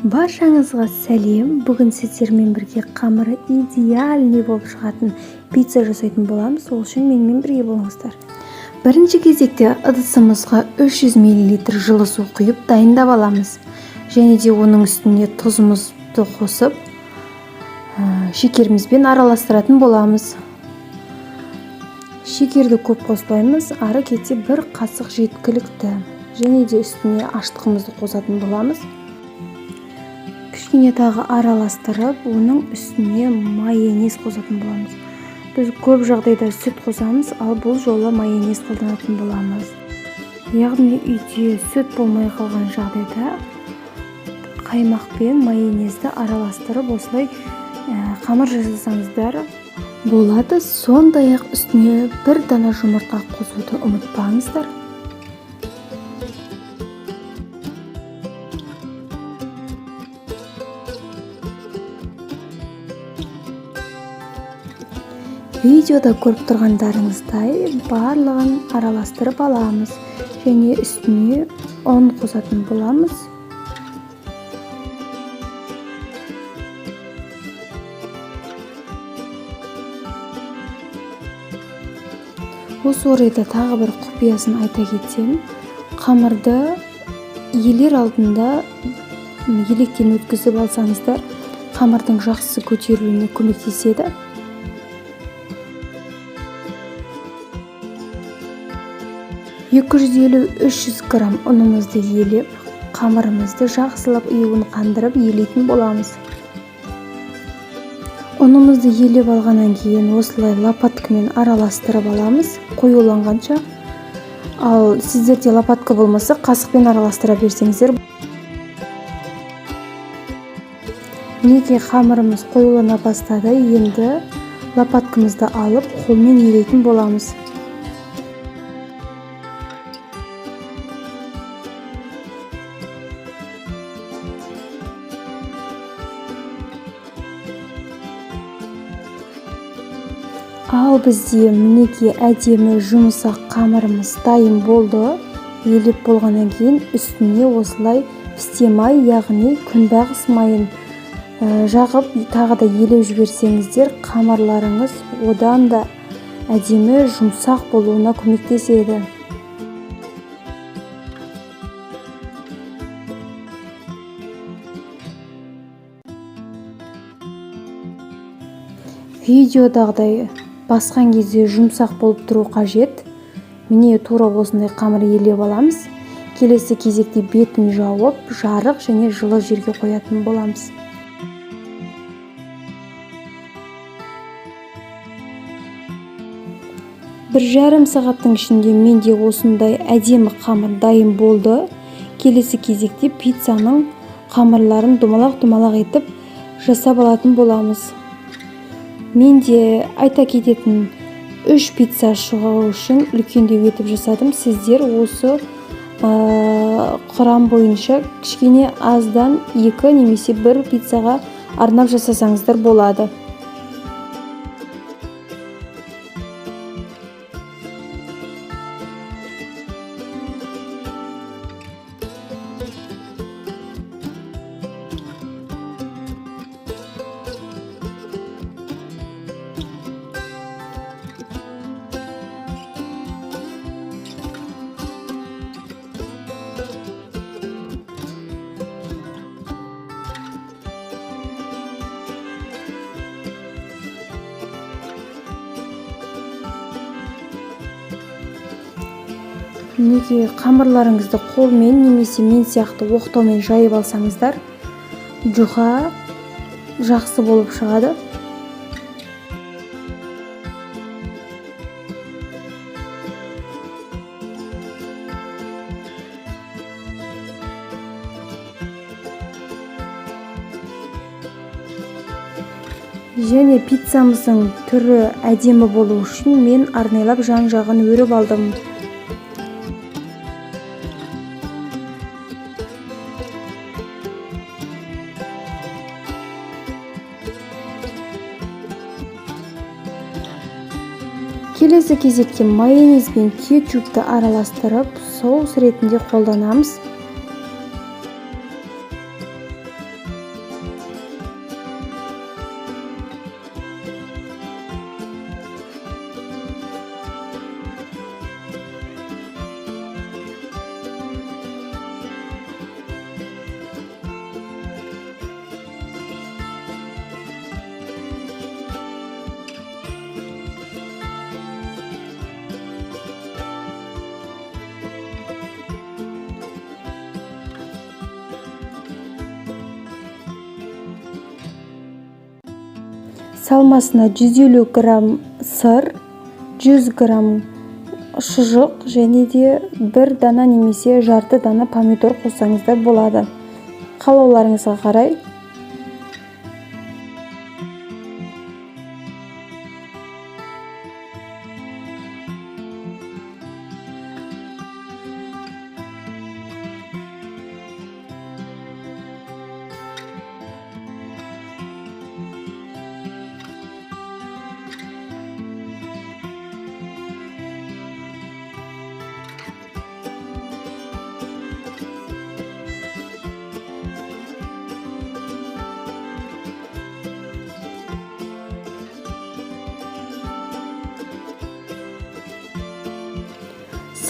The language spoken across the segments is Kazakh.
Баршаңызға сәлем. Бүгін сіздермен бірге қамыры идеальный болып шығатын пицца жасайтын боламыз. Ол үшін менімен бірге болыңыздар. Бірінші кезекте ыдысымызға 300 мл жылы су құйып дайындап аламыз. Және де оның үстіне тұзымызды қосып, шекерімізбен араластыратын боламыз. Шекерді көп қоспаймыз, ары кетсе 1 қасық жеткілікті. Және де үстіне аштығымызды қосатын боламыз. Кішкене тағы араластырып, оның үстіне майонез қосатын боламыз. Біз көп жағдайда сүт қосамыз, ал бұл жолы майонез қолданатын боламыз. Яғни үйде сүт болмай қалған жағдайда қаймақ пен майонезді араластырып, осылай қамыр жасасаңыздар болады. Сондай-ақ үстіне 1 дана жұмыртқа қосуды ұмытпаңыздар. Видеода көріп тұрғандарыңыздай барлығын араластырып аламыз және үстіне ұн қосатын боламыз. Осы орайда тағы бір құпиясын айта кетсем, қамырды елер алдында електен өткізіп алсаңыздар, қамырдың жақсы көтерілуіне көмектеседі. 250-300 грамм ұнымызды елеп, қамырымызды жақсылап ұюын қандырып елейтін боламыз. Ұнымызды елеп алғаннан кейін осылай лопаткамен араластырып аламыз, қоюланғанша. Ал сіздерде лопатка болмаса, қасықпен араластыра берсеңіздер. Неге қамырымыз қоюлана бастады, енді лопаткамызды алып қолмен елейтін боламыз. Ал бізде мінеки әдемі жұмсақ қамырымыз дайын болды. Елеп болғаннан кейін үстіне осылай пісте май, яғни күнбағыс майын жағып, тағы да елеп жіберсеңіздер, қамырларыңыз одан да әдемі жұмсақ болуына көмектеседі. Видеодағыдай басқан кезде жұмсақ болып тұру қажет. Міне тура осындай қамыр елеп аламыз. Келесі кезекте бетін жауып, жарық және жылы жерге қоятын боламыз. Бір жарым сағаттың ішінде менде осындай әдемі қамыр дайын болды. Келесі кезекте пиццаның қамырларын домалақ-домалақ етіп жасап алатын боламыз. Менде айта кететін 3 пицца шығару үшін үлкендеу етіп жасадым. Сіздер осы құрам бойынша кішкене аздан 2 немесе 1 пиццаға арнап жасасаңыздар болады. Неге қамырларыңызды қолмен немесе мен сияқты оқтаумен жайып алсаңыздар, жұқа жақсы болып шығады. Және пиццамыздың түрі әдемі болу үшін мен арнайлап жан-жағын өріп алдым. Келесі кезекте майонез бен кетчупты араластырып, соус ретінде қолданамыз. салмасына 150 грамм сыр, 100 грамм шұжық және де бір дана немесе жарты дана помидор қоссаңыздар болады. Қалауларыңызға қарай.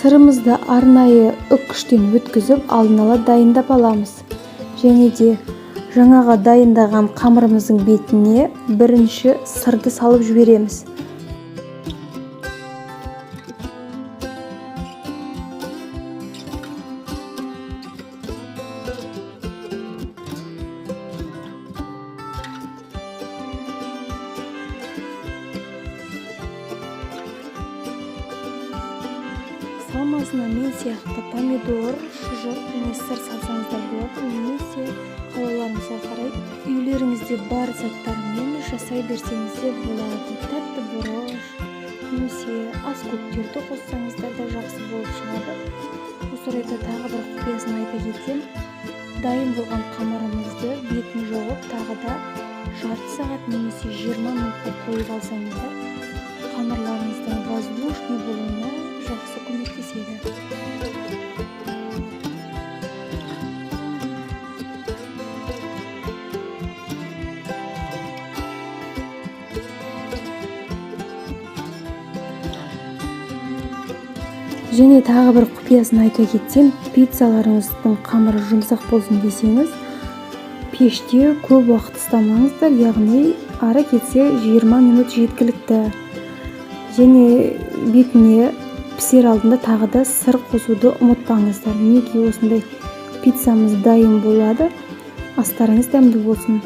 Сырымызды арнайы үккіштен өткізіп алдын ала дайындап аламыз. Және де жаңаға дайындаған қамырымыздың бетіне бірінші сырды салып жібереміз. Салмасына мен сияқты помидор, шұжық және сыр салсаңыздар болады, немесе қалауларыңызға қарай үйлеріңізде бар заттармен жасай берсеңіз де болады. Тәтті бұрыш немесе ас көктерді қоссаңыздар да жақсы болып шығады. Осы орайда тағы бір құпиясын айта кетсем, дайын болған қамырымызды бетін жауып тағы да жарты сағат немесе 20 минутқа қойып алсаңыздар, қамырларыңыздың воздушный болуына жақсы көмектеседі. Және тағы бір құпиясын айта кетсем, пиццаларыңыздың қамыры жұмсақ болсын десеңіз, пеште көп уақыт ұстамаңыздар, яғни ары кетсе 20 минут жеткілікті. Және бетіне пісер алдында тағы да сыр қосуды ұмытпаңыздар. Неге осындай пиццамыз дайын болады. Астарыңыз дәмді болсын.